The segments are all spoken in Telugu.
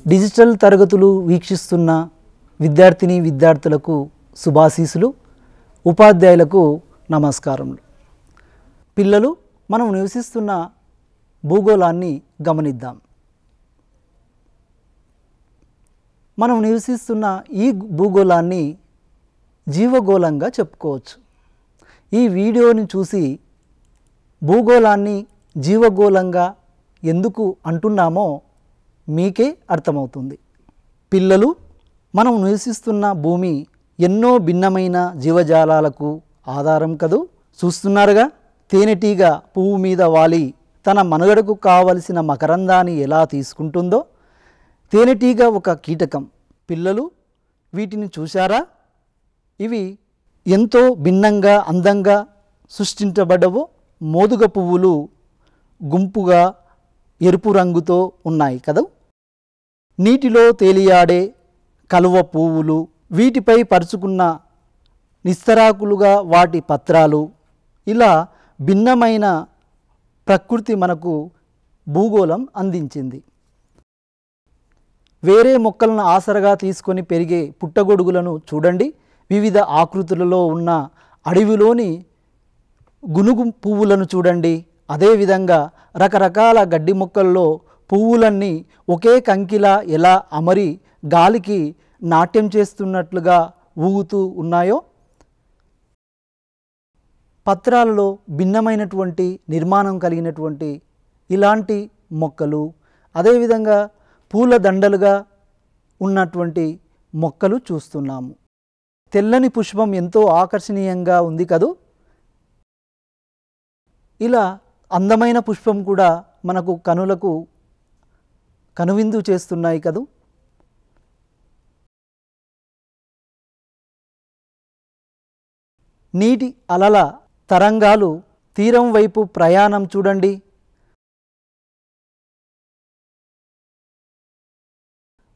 డిజిటల్ తరగతులు వీక్షిస్తున్న విద్యార్థిని విద్యార్థులకు శుభాశీస్సులు, ఉపాధ్యాయులకు నమస్కారములు. పిల్లలు, మనం నివసిస్తున్న భూగోళాన్ని గమనిద్దాం. మనం నివసిస్తున్న ఈ భూగోళాన్ని జీవగోళంగా చెప్పుకోవచ్చు. ఈ వీడియోని చూసి భూగోళాన్ని జీవగోళంగా ఎందుకు అంటున్నామో మీకే అర్థమవుతుంది. పిల్లలు, మనం నివసిస్తున్న భూమి ఎన్నో భిన్నమైన జీవజాలాలకు ఆధారం కదూ. చూస్తున్నారుగా, తేనెటీగ పువ్వు మీద వాలి తన మనుగడకు కావలసిన మకరందాన్ని ఎలా తీసుకుంటుందో. తేనెటీగ ఒక కీటకం. పిల్లలు, వీటిని చూశారా? ఇవి ఎంతో భిన్నంగా అందంగా సృష్టించబడ్డవో. మోదుగ పువ్వులు గుంపుగా ఎరుపు రంగుతో ఉన్నాయి కదా. నీటిలో తేలియాడే కలువ పువ్వులు, వీటిపై పరుచుకున్న నిస్తరాకులుగా వాటి పత్రాలు, ఇలా భిన్నమైన ప్రకృతి మనకు భూగోళం అందించింది. వేరే మొక్కలను ఆసరగా తీసుకొని పెరిగే పుట్టగొడుగులను చూడండి. వివిధ ఆకృతులలో ఉన్న అడవిలోని గునుగు పువ్వులను చూడండి. అదేవిధంగా రకరకాల గడ్డి మొక్కల్లో పువ్వులన్నీ ఒకే కంకిలా ఎలా అమరి గాలికి నాట్యం చేస్తున్నట్లుగా ఊగుతూ ఉన్నాయో. పత్రాలలో భిన్నమైనటువంటి నిర్మాణం కలిగినటువంటి ఇలాంటి మొక్కలు, అదేవిధంగా పూల దండలుగా ఉన్నటువంటి మొక్కలు చూస్తున్నాము. తెల్లని పుష్పం ఎంతో ఆకర్షణీయంగా ఉంది కదూ. ఇలా అందమైన పుష్పం కూడా మనకు కనులకు కనువిందు చేస్తున్నాయి కదూ. నీటి అలల తరంగాలు తీరం వైపు ప్రయాణం చూడండి.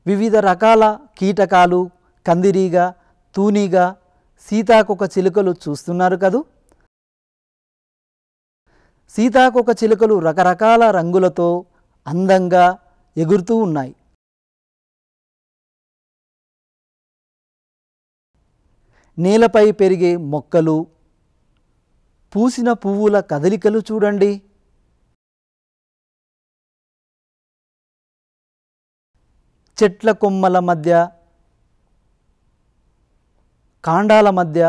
వివిధ రకాల కీటకాలు, కందిరీగ, తూనీగ, సీతాకొక చిలుకలు చూస్తున్నారు కదూ. సీతాకొక చిలుకలు రకరకాల రంగులతో అందంగా ఎగురుతూ ఉన్నాయి. నేలపై పెరిగే మొక్కలు, పూసిన పువ్వుల కదలికలు చూడండి. చెట్ల కొమ్మల మధ్య, కాండాల మధ్య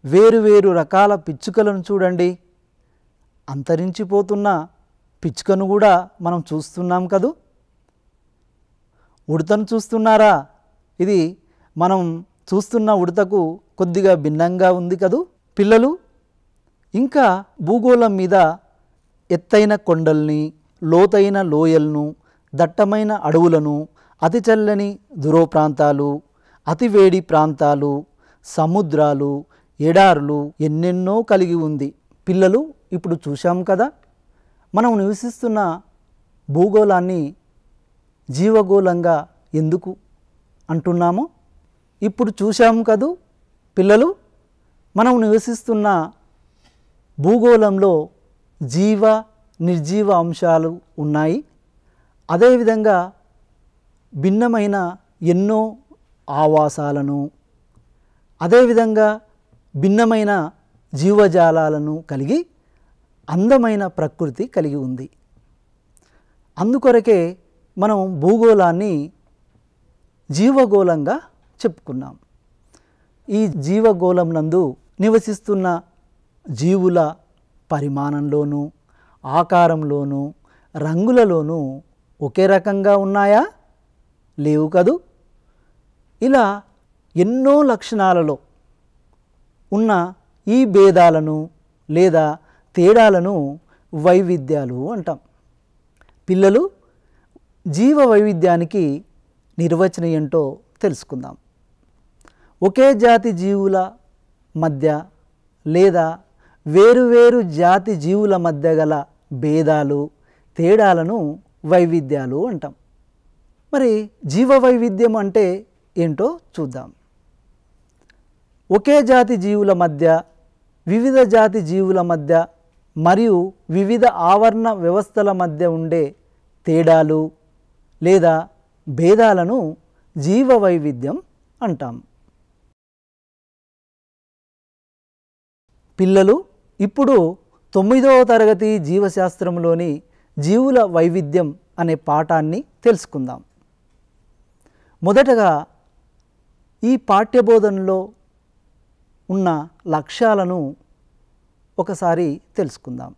వేరువేరు రకాల పిచ్చుకలను చూడండి. అంతరించిపోతున్న పిచ్చుకను కూడా మనం చూస్తున్నాం కదూ. ఉడతను చూస్తున్నారా? ఇది మనం చూస్తున్న ఉడతకు కొద్దిగా భిన్నంగా ఉంది కదూ. పిల్లలు, ఇంకా భూగోళం మీద ఎత్తైన కొండల్ని, లోతైన లోయలను, దట్టమైన అడవులను, అతి చల్లని ధ్రువ ప్రాంతాలు, అతి వేడి ప్రాంతాలు, సముద్రాలు, ఎడారులు ఎన్నెన్నో కలిగి ఉంది. పిల్లలు, ఇప్పుడు చూశాం కదా, మనం నివసిస్తున్న భూగోళాన్ని జీవగోళంగా ఎందుకు అంటున్నామో. ఇప్పుడు చూశాము కదూ పిల్లలు, మనం నివసిస్తున్న భూగోళంలో జీవ నిర్జీవ అంశాలు ఉన్నాయి. అదేవిధంగా భిన్నమైన ఎన్నో ఆవాసాలను, అదేవిధంగా భిన్నమైన జీవజాలాలను కలిగి అందమైన ప్రకృతి కలిగి ఉంది. అందుకొరకే మనం భూగోళాన్ని జీవగోళంగా చెప్పుకున్నాం. ఈ జీవగోళం నందు నివసిస్తున్న జీవుల పరిమాణంలోనూ, ఆకారంలోనూ, రంగులలోనూ ఒకే రకంగా ఉన్నాయా? లేవు కదూ. ఇలా ఎన్నో లక్షణాలలో ఉన్న ఈ భేదాలను లేదా తేడాలను వైవిధ్యాలు అంటాం. పిల్లలు, జీవ వైవిధ్యానికి నిర్వచనం ఏంటో తెలుసుకుందాం. ఒకే జాతి జీవుల మధ్య లేదా వేరువేరు జాతి జీవుల మధ్య గల భేదాలు, తేడాలను వైవిధ్యాలు అంటాం. మరి జీవ వైవిధ్యం అంటే ఏంటో చూద్దాం. ఒకే జాతి జీవుల మధ్య, వివిధ జాతి జీవుల మధ్య మరియు వివిధ ఆవరణ వ్యవస్థల మధ్య ఉండే తేడాలు లేదా భేదాలను జీవ వైవిధ్యం అంటాం. పిల్లలు, ఇప్పుడు 9వ తరగతి జీవశాస్త్రంలోని జీవుల వైవిధ్యం అనే పాఠాన్ని తెలుసుకుందాం. మొదటగా ఈ పాఠ్యబోధనలో ఉన్న లక్ష్యాలను ఒకసారి తెలుసుకుందాం.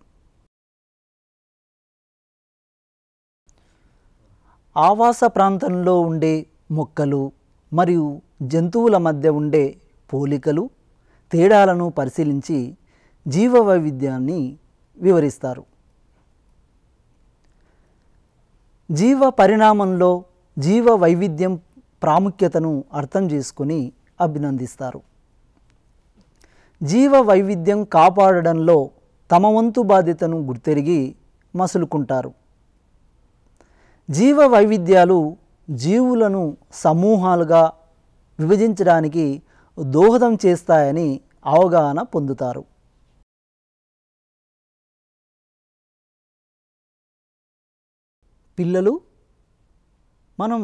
ఆవాస ప్రాంతంలో ఉండే మొక్కలు మరియు జంతువుల మధ్య ఉండే పోలికలు, తేడాలను పరిశీలించి జీవ వైవిధ్యాన్ని వివరిస్తారు. జీవ పరిణామంలో జీవ వైవిధ్యం ప్రాముఖ్యతను అర్థం చేసుకొని అభినందిస్తారు. జీవ వైవిధ్యం కాపాడడంలో తమ వంతు బాధ్యతను గుర్తెరిగి మసులుకుంటారు. జీవ వైవిధ్యాలు జీవులను సమూహాలుగా విభజించడానికి దోహదం చేస్తాయని అవగాహన పొందుతారు. పిల్లలు, మనం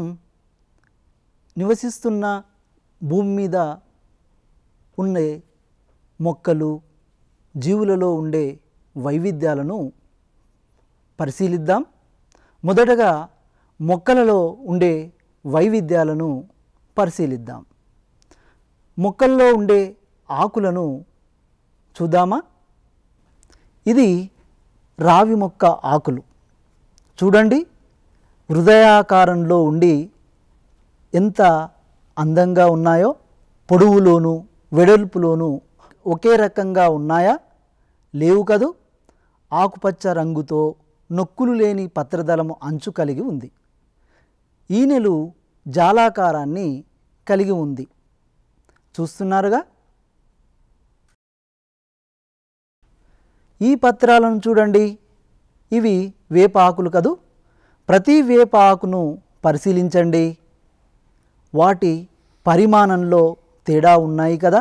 నివసిస్తున్న భూమి మీద ఉండే మొక్కలు, జీవులలో ఉండే వైవిధ్యాలను పరిశీలిద్దాం. మొదటగా మొక్కలలో ఉండే వైవిధ్యాలను పరిశీలిద్దాం. మొక్కల్లో ఉండే ఆకులను చూద్దామా? ఇది రావి మొక్క ఆకులు. చూడండి, హృదయాకారంలో ఉండి ఎంత అందంగా ఉన్నాయో. పొడవులోను వెడల్పులోను ఒకే రకంగా ఉన్నాయా? లేవు కదూ. ఆకుపచ్చ రంగుతో నొక్కులు లేని పత్రదళము అంచు కలిగి ఉంది. ఈనెలు జాలాకారాన్ని కలిగి ఉంది. చూస్తున్నారుగా. ఈ పత్రాలను చూడండి, ఇవి వేప ఆకులు కదూ. ప్రతి వేప ఆకును పరిశీలించండి. వాటి పరిమాణంలో తేడా ఉన్నాయి కదా,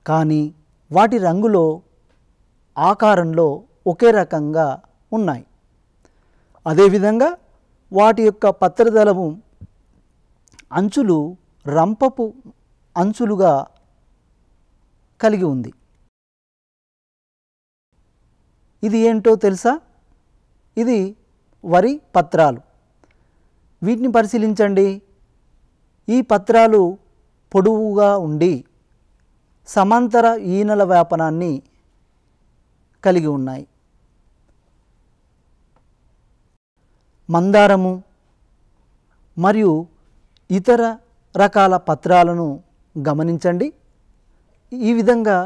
కానీ వాటి రంగులో, ఆకారంలో ఒకే రకంగా ఉన్నాయి. అదేవిధంగా వాటి యొక్క పత్రదళము అంచులు రంపపు అంచులుగా కలిగి ఉంది. ఇది ఏంటో తెలుసా? ఇది వరి పత్రాలు. వీటిని పరిశీలించండి. ఈ పత్రాలు పొడవుగా ఉండి సమాంతర ఈనెల వ్యాపనాన్ని కలిగి ఉన్నాయి. మందారము మరియు ఇతర రకాల పత్రాలను గమనించండి. ఈ విధంగా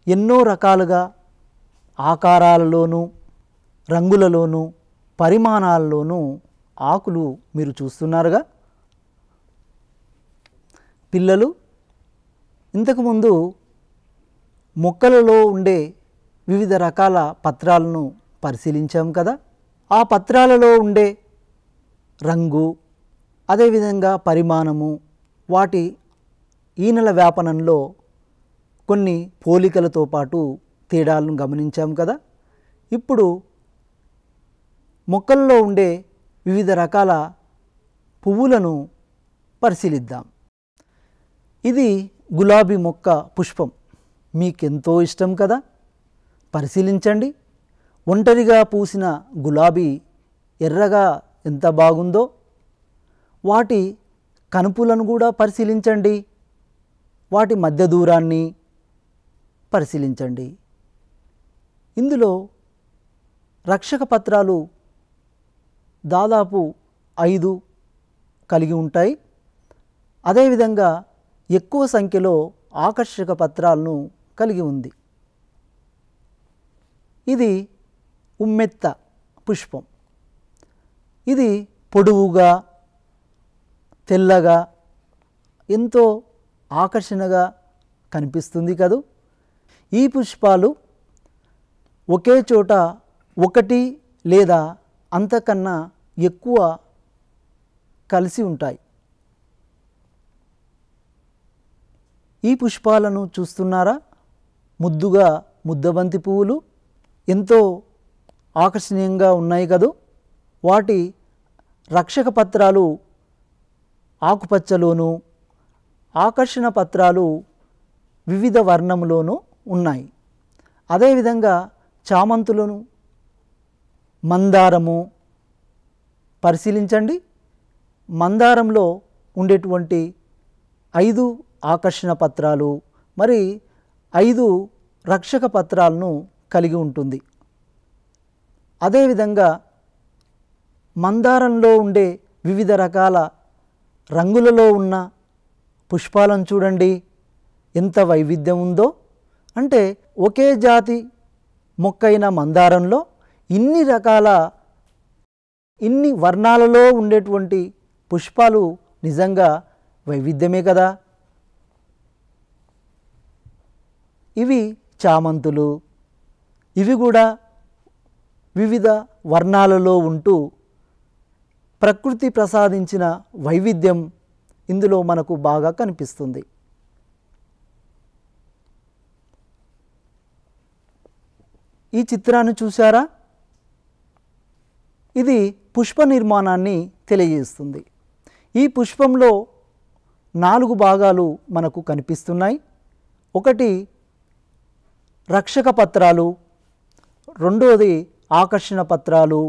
ఎన్నో రకాలుగా ఆకారాలలోనూ, రంగులలోనూ, పరిమాణాలలోనూ ఆకులు మీరు చూస్తున్నారుగా. పిల్లలు, ఇంతకుముందు మొక్కలలో ఉండే వివిధ రకాల పత్రాలను పరిశీలించాం కదా. ఆ పత్రాలలో ఉండే రంగు, అదేవిధంగా పరిమాణము, వాటి ఈనెల వ్యాపనంలో కొన్ని పోలికలతో పాటు తేడాలను గమనించాం కదా. ఇప్పుడు మొక్కల్లో ఉండే వివిధ రకాల పువ్వులను పరిశీలిద్దాం. ఇది గులాబీ మొక్క పుష్పం. మీకెంతో ఇష్టం కదా. పరిశీలించండి. ఒంటరిగా పూసిన గులాబీ ఎర్రగా ఎంత బాగుందో. వాటి కనుపులను కూడా పరిశీలించండి. వాటి మధ్య దూరాన్ని పరిశీలించండి. ఇందులో రక్షక పత్రాలు దాదాపు 5 కలిగి ఉంటాయి. అదేవిధంగా ఎక్కువ సంఖ్యలో ఆకర్షక పత్రాలను కలిగి ఉంది. ఇది ఉమ్మెత్త పుష్పం. ఇది పొడవుగా, తెల్లగా, ఎంతో ఆకర్షణగా కనిపిస్తుంది కదూ. ఈ పుష్పాలు ఒకే చోట ఒకటి లేదా అంతకన్నా ఎక్కువ కలిసి ఉంటాయి. ఈ పుష్పాలను చూస్తున్నారా? ముద్దుగా ముద్దబంతి పువ్వులు ఎంతో ఆకర్షణీయంగా ఉన్నాయి కదూ. వాటి రక్షక పత్రాలు ఆకుపచ్చలోను, ఆకర్షణ పత్రాలు వివిధ వర్ణంలోనూ ఉన్నాయి. అదేవిధంగా చామంతులను, మందారము పరిశీలించండి. మందారంలో ఉండేటువంటి 5 ఆకర్షణ పత్రాలు మరి 5 రక్షక పత్రాలను కలిగి ఉంటుంది. అదేవిధంగా మందారంలో ఉండే వివిధ రకాల రంగులలో ఉన్న పుష్పాలను చూడండి, ఎంత వైవిధ్యం ఉందో. అంటే ఒకే జాతి మొక్కైన మందారంలో ఇన్ని వర్ణాలలో ఉండేటువంటి పుష్పాలు నిజంగా వైవిధ్యమే కదా. ఇవి చామంతులు, ఇవి కూడా వివిధ వర్ణాలలో ఉంటూ ప్రకృతి ప్రసాదించిన వైవిధ్యం ఇందులో మనకు బాగా కనిపిస్తుంది. ఈ చిత్రాన్ని చూసారా? ఇది పుష్ప నిర్మాణాన్ని తెలియజేస్తుంది. ఈ పుష్పంలో 4 భాగాలు మనకు కనిపిస్తున్నాయి. ఒకటి రక్షక పత్రాలు, రెండోది ఆకర్షణ పత్రాలు,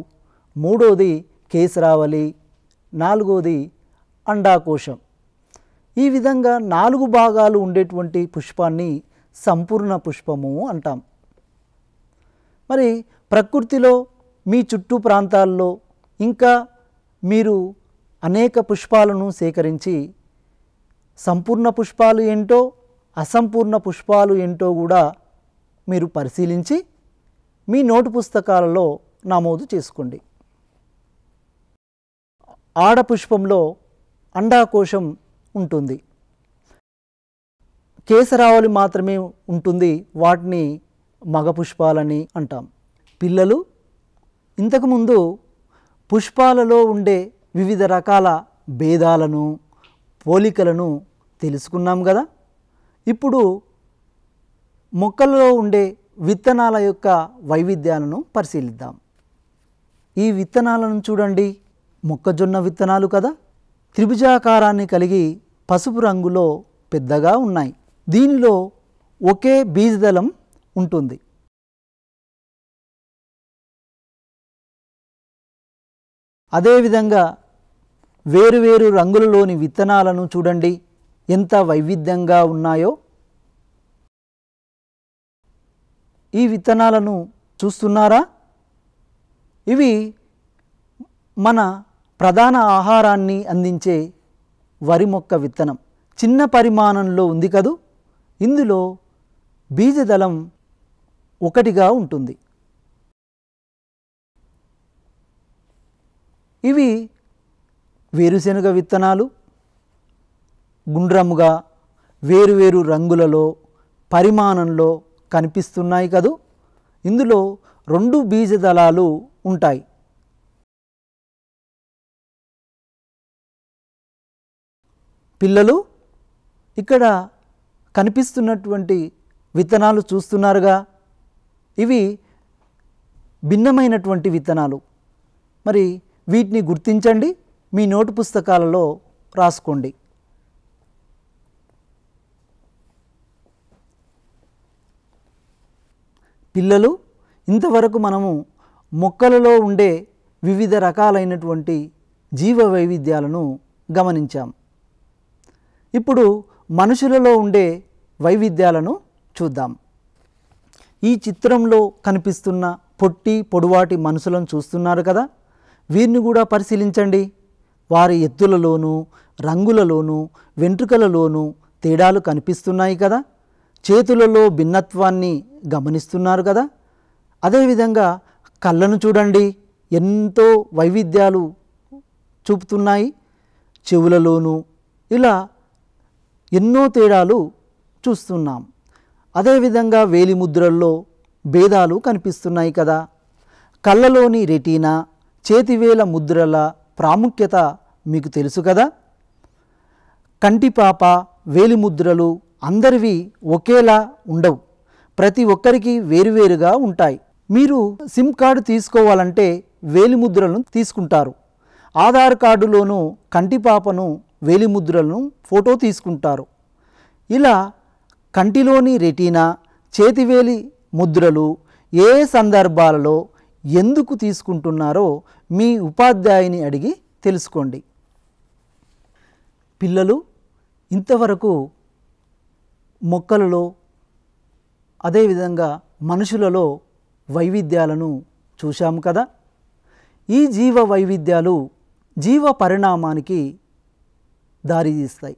మూడోది కేసరావళి, నాలుగోది అండాకోశం. ఈ విధంగా 4 భాగాలు ఉండేటువంటి పుష్పాన్ని సంపూర్ణ పుష్పము అంటాం. మరి ప్రకృతిలో మీ చుట్టూ ప్రాంతాల్లో ఇంకా మీరు అనేక పుష్పాలను సేకరించి సంపూర్ణ పుష్పాలు ఏంటో, అసంపూర్ణ పుష్పాలు ఏంటో కూడా మీరు పరిశీలించి మీ నోటు పుస్తకాలలో నమోదు చేసుకోండి. ఆడపుష్పంలో అండాకోశం ఉంటుంది, కేసరావళి మాత్రమే ఉంటుంది, వాటిని మగ పుష్పాలని అంటాం. పిల్లలు, ఇంతకుముందు పుష్పాలలో ఉండే వివిధ రకాల భేదాలను, పోలికలను తెలుసుకున్నాం కదా. ఇప్పుడు మొక్కలలో ఉండే విత్తనాల యొక్క వైవిధ్యాలను పరిశీలిద్దాం. ఈ విత్తనాలను చూడండి, మొక్కజొన్న విత్తనాలు కదా. త్రిభుజాకారాన్ని కలిగి పసుపు రంగులో పెద్దగా ఉన్నాయి. దీనిలో ఒకే బీజదళం ఉంటుంది. అదేవిధంగా వేరువేరు రంగులలోని విత్తనాలను చూడండి, ఎంత వైవిధ్యంగా ఉన్నాయో. ఈ విత్తనాలను చూస్తున్నారా? ఇవి మన ప్రధాన ఆహారాన్ని అందించే వరి మొక్క విత్తనం. చిన్న పరిమాణంలో ఉంది కదూ. ఇందులో బీజదళం ఒకటిగా ఉంటుంది. ఇవి వేరుశెనగ విత్తనాలు. గుండ్రముగా వేరువేరు రంగులలో, పరిమాణంలో కనిపిస్తున్నాయి కదూ. ఇందులో 2 బీజదళాలు ఉంటాయి. పిల్లలు, ఇక్కడ కనిపిస్తున్నటువంటి విత్తనాలు చూస్తున్నారుగా, ఇవి భిన్నమైనటువంటి విత్తనాలు. మరి వీటిని గుర్తించండి, మీ నోటు పుస్తకాలలో రాసుకోండి. పిల్లలు, ఇంతవరకు మనము మొక్కలలో ఉండే వివిధ రకాలైనటువంటి జీవ వైవిధ్యాలను గమనించాం. ఇప్పుడు మనుషులలో ఉండే వైవిధ్యాలను చూద్దాం. ఈ చిత్రంలో కనిపిస్తున్న పొట్టి పొడువాటి మనుషులను చూస్తున్నారు కదా. వీరిని కూడా పరిశీలించండి. వారి ఎత్తులలోనూ, రంగులలోనూ, వెంట్రుకలలోనూ తేడాలు కనిపిస్తున్నాయి కదా. చేతులలో భిన్నత్వాన్ని గమనిస్తున్నారు కదా. అదేవిధంగా కళ్ళను చూడండి, ఎంతో వైవిధ్యాలు చూపుతున్నాయి. చెవులలోనూ ఇలా ఎన్నో తేడాలు చూస్తున్నాం. అదేవిధంగా వేలిముద్రల్లో భేదాలు కనిపిస్తున్నాయి కదా. కళ్ళలోని రెటీనా, చేతివేల ముద్రల ప్రాముఖ్యత మీకు తెలుసు కదా. కంటిపాప వేలిముద్రలు అందరివి ఒకేలా ఉండవు, ప్రతి ఒక్కరికి వేరువేరుగా ఉంటాయి. మీరు సిమ్ కార్డు తీసుకోవాలంటే వేలిముద్రలను తీసుకుంటారు. ఆధార్ కార్డులోనూ కంటిపాపను వేలిముద్రలను ఫోటో తీసుకుంటారు. ఇలా కంటిలోని రెటీనా, చేతివేలి ముద్రలు ఏ సందర్భాలలో ఎందుకు తీసుకుంటున్నారో మీ ఉపాధ్యాయుని అడిగి తెలుసుకోండి. పిల్లలు, ఇంతవరకు మొక్కలలో అదేవిధంగా మనుషులలో వైవిధ్యాలను చూశాము కదా. ఈ జీవ వైవిధ్యాలు జీవ పరిణామానికి దారితీస్తాయి.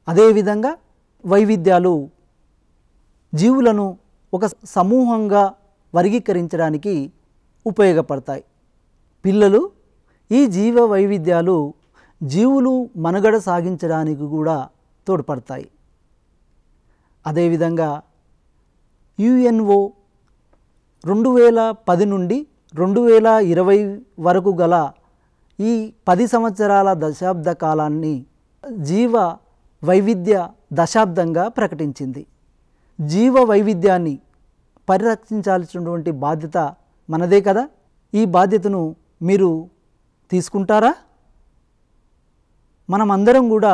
అదేవిధంగా వైవిధ్యాలు జీవులను ఒక సమూహంగా వర్గీకరించడానికి ఉపయోగపడతాయి. పిల్లలు, ఈ జీవ వైవిధ్యాలు జీవులు మనుగడ సాగించడానికి కూడా తోడ్పడతాయి. అదేవిధంగా యుఎన్ఓ 2010 నుండి 2020 వరకు గల ఈ 10 సంవత్సరాల దశాబ్ద కాలాన్ని జీవ వైవిధ్య దశాబ్దంగా ప్రకటించింది. జీవ వైవిధ్యాన్ని పరిరక్షించాల్సినటువంటి బాధ్యత మనదే కదా. ఈ బాధ్యతను మీరు తీసుకుంటారా? మనమందరం కూడా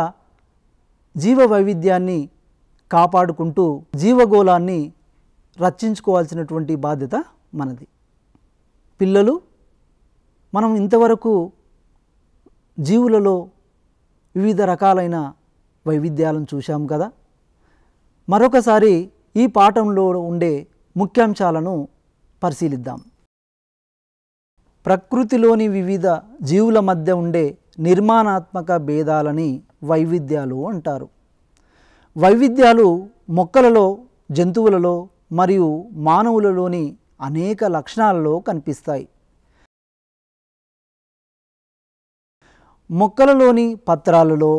జీవ వైవిధ్యాన్ని కాపాడుకుంటూ జీవగోళాన్ని రక్షించుకోవాల్సినటువంటి బాధ్యత మనది. పిల్లలు, మనం ఇంతవరకు జీవులలో వివిధ రకాలైన వైవిధ్యాలను చూశాం కదా. మరొకసారి ఈ పాఠంలో ఉండే ముఖ్యాంశాలను పరిశీలిద్దాం. ప్రకృతిలోని వివిధ జీవుల మధ్య ఉండే నిర్మాణాత్మక భేదాలని వైవిధ్యాలు అంటారు. వైవిధ్యాలు మొక్కలలో, జంతువులలో మరియు మానవులలోని అనేక లక్షణాలలో కనిపిస్తాయి. మొక్కలలోని పత్రాలలో,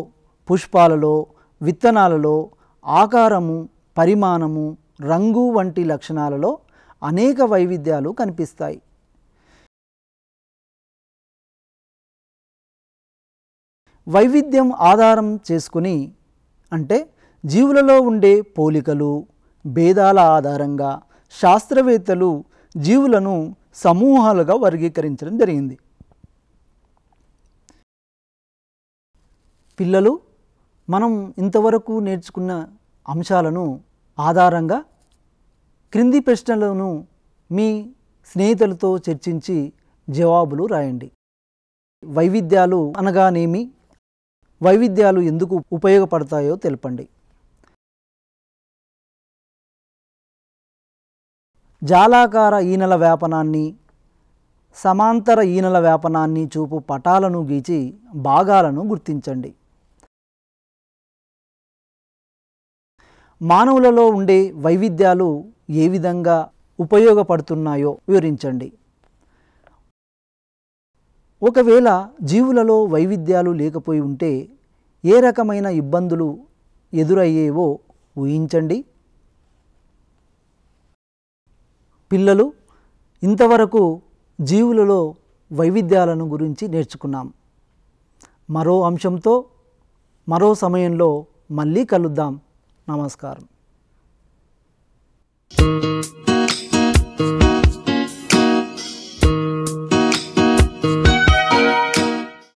పుష్పాలలో, విత్తనాలలో ఆకారము, పరిమాణము, రంగు వంటి లక్షణాలలో అనేక వైవిధ్యాలు కనిపిస్తాయి. వైవిధ్యం ఆధారం చేసుకుని అంటే జీవులలో ఉండే పోలికలు, భేదాల ఆధారంగా శాస్త్రవేత్తలు జీవులను సమూహాలుగా వర్గీకరించడం జరిగింది. పిల్లలు, మనం ఇంతవరకు నేర్చుకున్న అంశాలను ఆధారంగా క్రింది ప్రశ్నలను మీ స్నేహితులతో చర్చించి జవాబులు రాయండి. వైవిధ్యాలు అనగానేమి? వైవిధ్యాలు ఎందుకు ఉపయోగపడతాయో తెలపండి. జాలాకార ఈనెల వ్యాపనాన్ని, సమాంతర ఈనెల వ్యాపనాన్ని చూపు పటాలను గీచి భాగాలను గుర్తించండి. మానవులలో ఉండే వైవిధ్యాలు ఏ విధంగా ఉపయోగపడుతున్నాయో వివరించండి. ఒకవేళ జీవులలో వైవిధ్యాలు లేకపోయి ఉంటే ఏ రకమైన ఇబ్బందులు ఎదురయ్యేవో ఊహించండి. పిల్లలు, ఇంతవరకు జీవులలో వైవిధ్యాలను గురించి నేర్చుకున్నాం. మరో అంశంతో మరో సమయంలో మళ్ళీ కలుద్దాం. నమస్కారం.